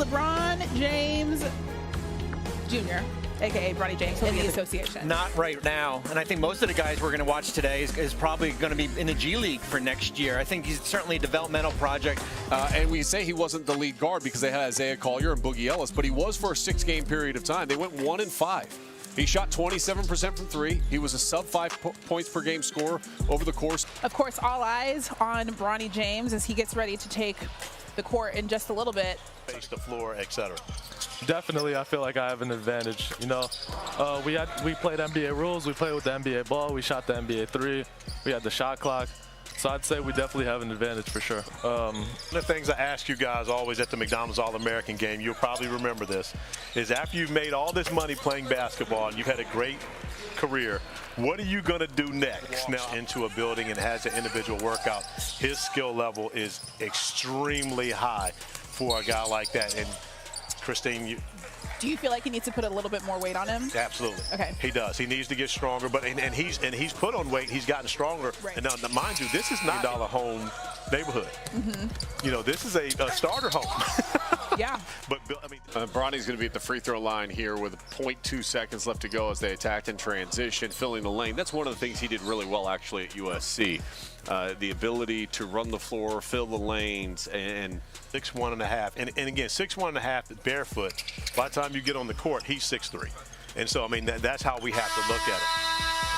LeBron James Jr., a.k.a. Bronny James, in the association. Not right now. And I think most of the guys we're going to watch today is probably going to be in the G League for next year. I think he's certainly a developmental project. And we say he wasn't the lead guard because they had Isaiah Collier and Boogie Ellis, but he was for a 6-game period of time. They went 1-5. He shot 27% from three. He was a sub-5 points per game scorer over the course. Of course, all eyes on Bronny James as he gets ready to take the court in just a little bit. Face the floor, etc. Definitely, I feel like I have an advantage. You know, we played NBA rules. We played with the NBA ball. We shot the NBA three. We had the shot clock. So I'd say we definitely have an advantage for sure. One of the things I ask you guys always at the McDonald's All-American game, you'll probably remember this, is after you've made all this money playing basketball and you've had a great career, what are you going to do next? Now into a building and has an individual workout, his skill level is extremely high for a guy like that. And Christine, do you feel like he needs to put a little bit more weight on him? Absolutely. Okay. He does. He needs to get stronger, but and he's put on weight. He's gotten stronger. Right. And now, mind you, this is not a $1 home neighborhood. You know, this is a starter home. Yeah. But I mean, Bronny's going to be at the free throw line here with 0.2 seconds left to go as they attacked in transition, filling the lane. That's one of the things he did really well actually at USC. The ability to run the floor, fill the lanes, and 6'1.5", and again 6'1.5" barefoot. By the time you get on the court, he's 6'3", and so I mean that's how we have to look at it.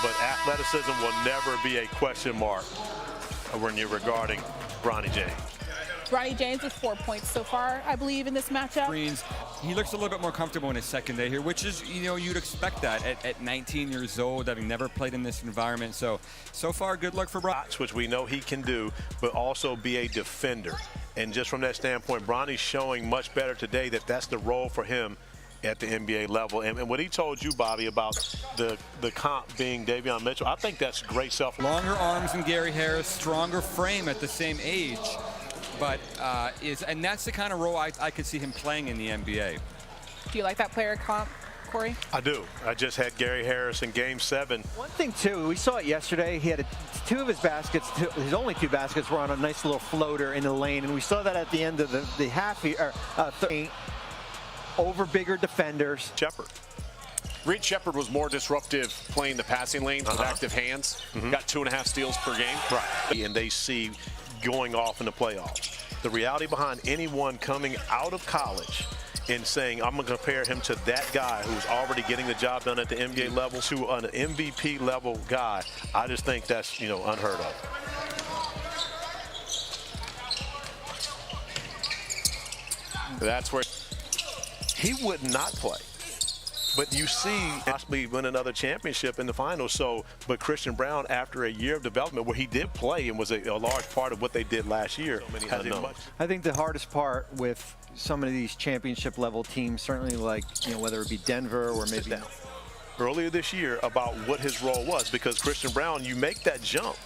But athleticism will never be a question mark when you're regarding Bronny James. Bronny James with 4 points so far, I believe, in this matchup. He looks a little bit more comfortable in his second day here, which is, you know, you'd expect that at 19 years old, having never played in this environment. So far, good luck for Bronny. Which we know he can do, but also be a defender. And just from that standpoint, Bronny's showing much better today that that's the role for him at the NBA level. And what he told you, Bobby, about the comp being Davion Mitchell, I think that's great self. Longer arms than Gary Harris, stronger frame at the same age. But and that's the kind of role I could see him playing in the NBA. Do you like that player comp, Corey? I do. I just had Gary Harris in Game 7. One thing, too, we saw it yesterday. He had two of his baskets, his only two baskets were on a nice little floater in the lane, and we saw that at the end of the half over bigger defenders. Shepard. Reed Shepard was more disruptive playing the passing lanes with active hands. Got 2.5 steals per game. Right. And they see going off in the playoffs. The reality behind anyone coming out of college and saying, I'm going to compare him to that guy who's already getting the job done at the NBA level to an MVP level guy, I just think that's, you know, unheard of. That's where he would not play. But you see possibly win another championship in the finals. So, but Christian Braun, after a year of development where he did play and was a large part of what they did last year, I think the hardest part with some of these championship level teams, certainly like, you know, whether it be Denver or maybe earlier this year, about what his role was, because Christian Braun, you make that jump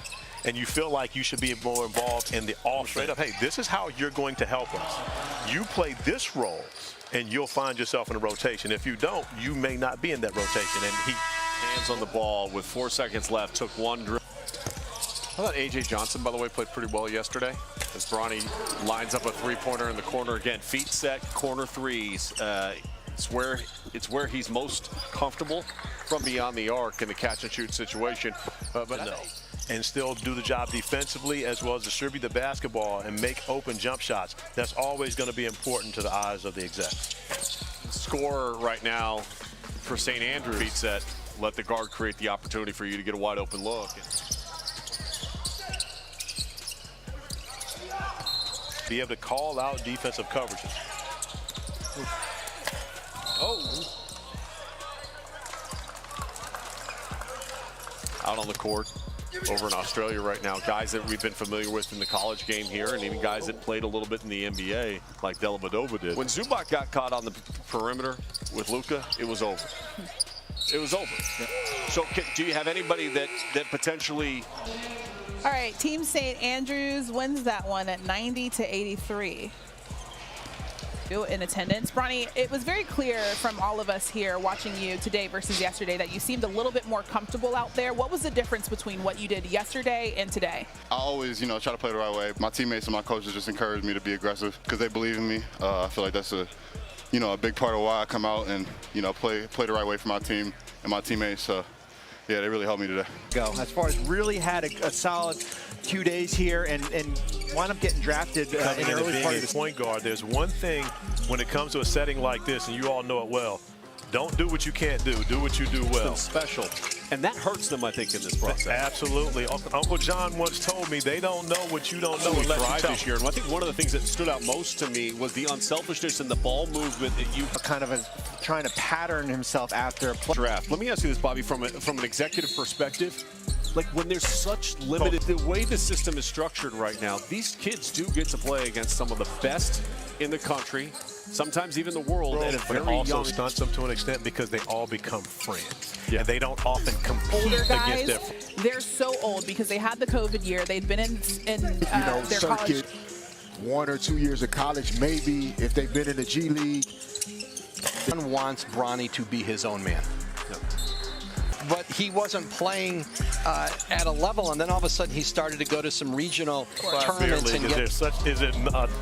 and you feel like you should be more involved in the offense. Straight up, hey, this is how you're going to help us. You play this role and you'll find yourself in a rotation. If you don't, you may not be in that rotation. And he hands on the ball with 4 seconds left, took one dribble. I thought A.J. Johnson, by the way, played pretty well yesterday. As Bronny lines up a three-pointer in the corner again. Feet set, corner threes. It's where he's most comfortable from beyond the arc in the catch-and-shoot situation. But no. And still do the job defensively as well as distribute the basketball and make open jump shots. That's always going to be important to the eyes of the execs. Scorer right now for St. Andrews. Feet set. Let the guard create the opportunity for you to get a wide open look. Be able to call out defensive coverages. Oh. Out on the court over in Australia right now. Guys that we've been familiar with in the college game here, and even guys that played a little bit in the NBA, like Dellavedova did. When Zubac got caught on the perimeter with Luka, it was over. It was over. So do you have anybody that potentially... All right, Team St. Andrews wins that one at 90-83. in attendance. Bronny, it was very clear from all of us here watching you today versus yesterday that you seemed a little bit more comfortable out there. What was the difference between what you did yesterday and today? I always, try to play the right way. My teammates and my coaches just encourage me to be aggressive because they believe in me. I feel like that's a big part of why I come out and, play the right way for my team and my teammates. So, yeah, they really helped me today. As far as really had a solid 2 days here and wound up getting drafted in the early part of the point guard. There's one thing when it comes to a setting like this, and you all know it well. Don't do what you can't do. Do what you do well. Special. And that hurts them, I think, in this process. Absolutely. Uncle John once told me they don't know what you don't know unless you tell this year. And I think one of the things that stood out most to me was the unselfishness and the ball movement that you kind of trying to pattern himself after a draft. Let me ask you this, Bobby, from an executive perspective. Like, when there's such limited, the way the system is structured right now, these kids do get to play against some of the best in the country, sometimes even the world, at a very but it also young stunts them to an extent because they all become friends. Yeah. And they don't often compete Older guys, against their they're so old because they had the COVID year. They'd been in their college. 1 or 2 years of college, maybe, if they've been in the G League. One wants Bronny to be his own man. Yeah. But he wasn't playing at a level, and then all of a sudden he started to go to some regional tournaments. And is it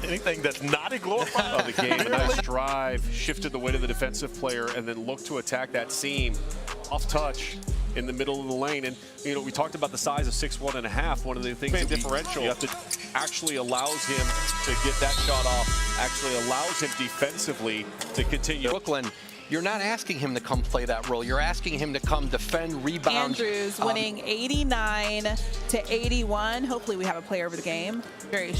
anything that's not a glorified of the game? A nice drive, shifted the weight of the defensive player, and then looked to attack that seam off touch in the middle of the lane. And we talked about the size of 6'1.5". One of the things differential you have to actually allows him to get that shot off. Actually allows him defensively to continue. Brooklyn. You're not asking him to come play that role. You're asking him to come defend, rebound. Andrews winning 89-81. Hopefully we have a player over the game. Very